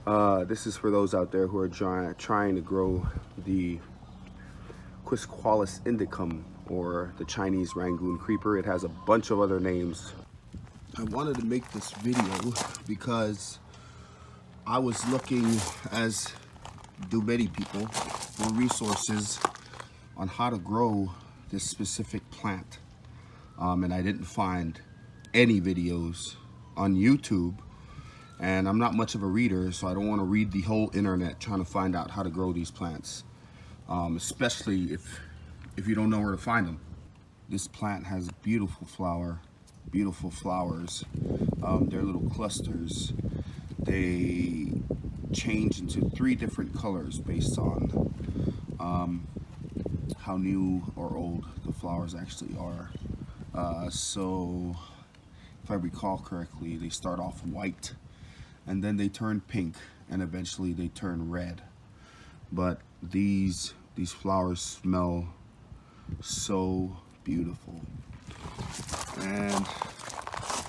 This is for those out there who are trying to grow the Quisqualis Indicum, or the Chinese Rangoon Creeper. It has a bunch of other names. I wanted to make this video because I was looking, as do many people, for resources on how to grow this specific plant. And I didn't find any videos on YouTube. And I'm not much of a reader, so I don't want to read the whole internet trying to find out how to grow these plants, especially if you don't know where to find them. This plant has beautiful flowers. They're little clusters. They change into 3 different colors based on how new or old the flowers actually are. So if I recall correctly, they start off white, and then they turn pink, and eventually they turn red. But these flowers smell so beautiful. And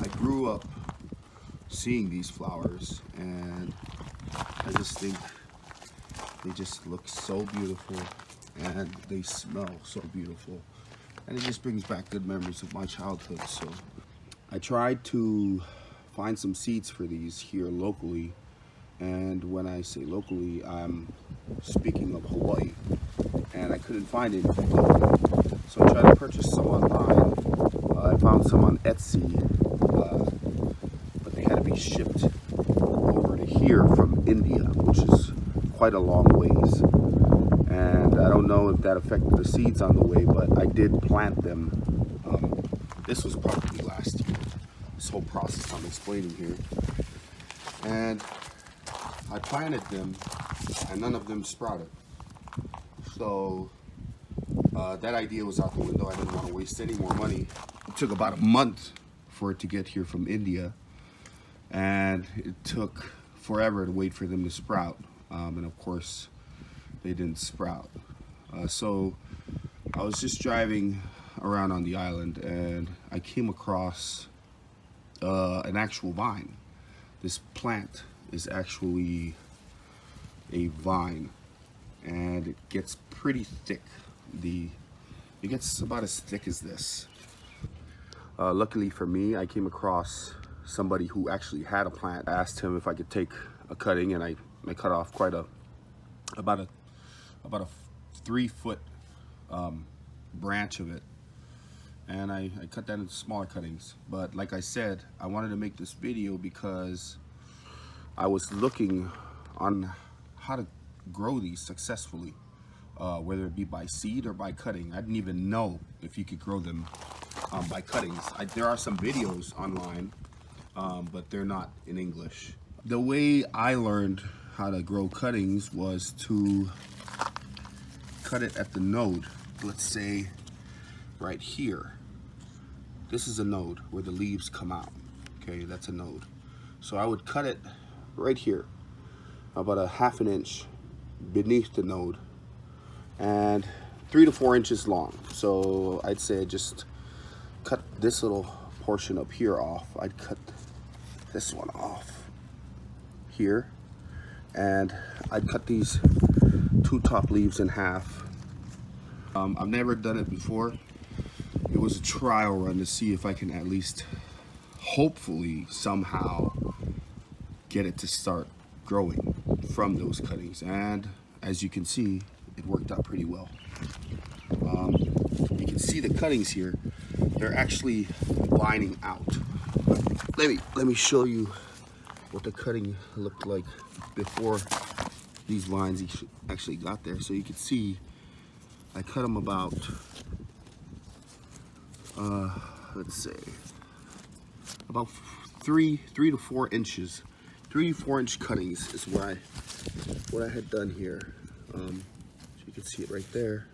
I grew up seeing these flowers, and I just think they just look so beautiful, and they smell so beautiful, and it just brings back good memories of my childhood. So I tried to find some seeds for these here locally, and when I say locally, I'm speaking of Hawaii, and I couldn't find anything locally. So I tried to purchase some online. I found some on Etsy, but they had to be shipped over to here from India, which is quite a long ways. And I don't know if that affected the seeds on the way, but I did plant them. This was probably last year. This whole process I'm explaining here, and I planted them, and none of them sprouted. So that idea was out the window. I didn't want to waste any more money. It took about a month for it to get here from India, and it took forever to wait for them to sprout, and of course they didn't sprout. So I was just driving around on the island, and I came across an actual vine. This plant is actually a vine, and it gets pretty thick. It gets about as thick as this. Luckily for me, I came across somebody who actually had a plant. I asked him if I could take a cutting, and I cut off about a 3-foot branch of it. And I cut that into smaller cuttings. But like I said, I wanted to make this video because I was looking on how to grow these successfully, whether it be by seed or by cutting. I didn't even know if you could grow them by cuttings. There are some videos online, but they're not in English. The way I learned how to grow cuttings was to cut it at the node. Let's say right here. This is a node where the leaves come out. Okay, that's a node. So I would cut it right here, about a 1/2 inch beneath the node, and 3 to 4 inches long. So I'd say just cut this little portion up here off. I'd cut this one off here, and I'd cut these 2 top leaves in half. I've never done it before. It was a trial run to see if I can at least, hopefully, somehow get it to start growing from those cuttings. And as you can see, it worked out pretty well. You can see the cuttings here. They're actually lining out. Let me show you what the cutting looked like before these vines actually got there. So you can see I cut them about let's say about 3 to 4 inches. 3 to 4 inch cuttings is what I had done here. So you can see it right there,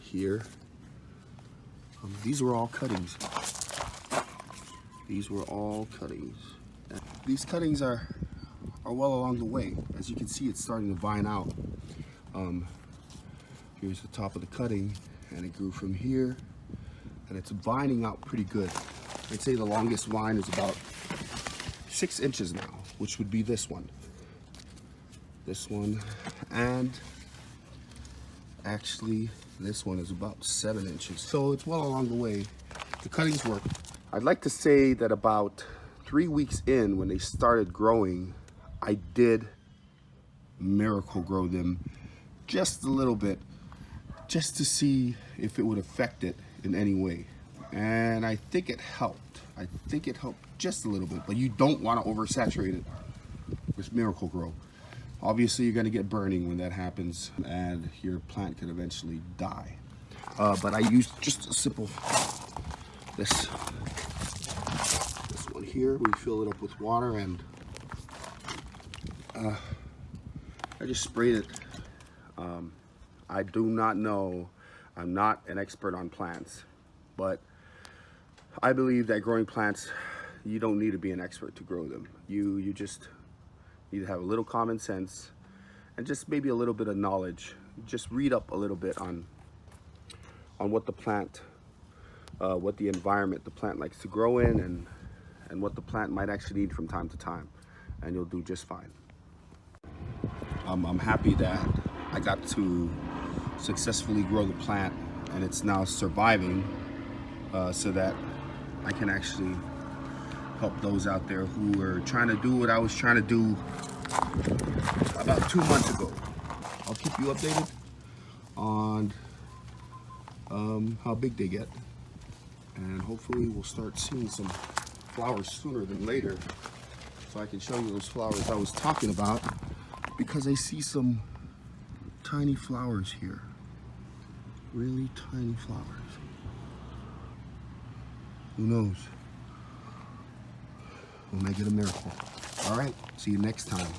here. These were all cuttings. These were all cuttings. And these cuttings are well along the way. As you can see, it's starting to vine out. Here's the top of the cutting, and it grew from here, and it's vining out pretty good. I'd say the longest vine is about 6 inches now. which would be this one, and actually this one is about 7 inches. So it's well along the way. The cuttings work. I'd like to say that about 3 weeks in, when they started growing, I did Miracle-Gro them just a little bit, just to see if it would affect it in any way. And I think it helped. I think it helped just a little bit, but you don't want to oversaturate it with Miracle-Gro. Obviously, you're going to get burning when that happens, and your plant could eventually die. But I used just a simple, this one here. We fill it up with water, and I just sprayed it. I do not know. I'm not an expert on plants, but I believe that growing plants, you don't need to be an expert to grow them. You just need to have a little common sense and just maybe a little bit of knowledge. Just read up a little bit on what the plant, what the environment the plant likes to grow in, and what the plant might actually need from time to time, and you'll do just fine. I'm happy that I got to successfully grow the plant, and it's now surviving, so that I can actually help those out there who are trying to do what I was trying to do about 2 months ago. I'll keep you updated on how big they get, and hopefully we'll start seeing some flowers sooner than later, so I can show you those flowers I was talking about, because I see some tiny flowers here, really tiny flowers. Who knows? We'll make it a miracle. All right, see you next time.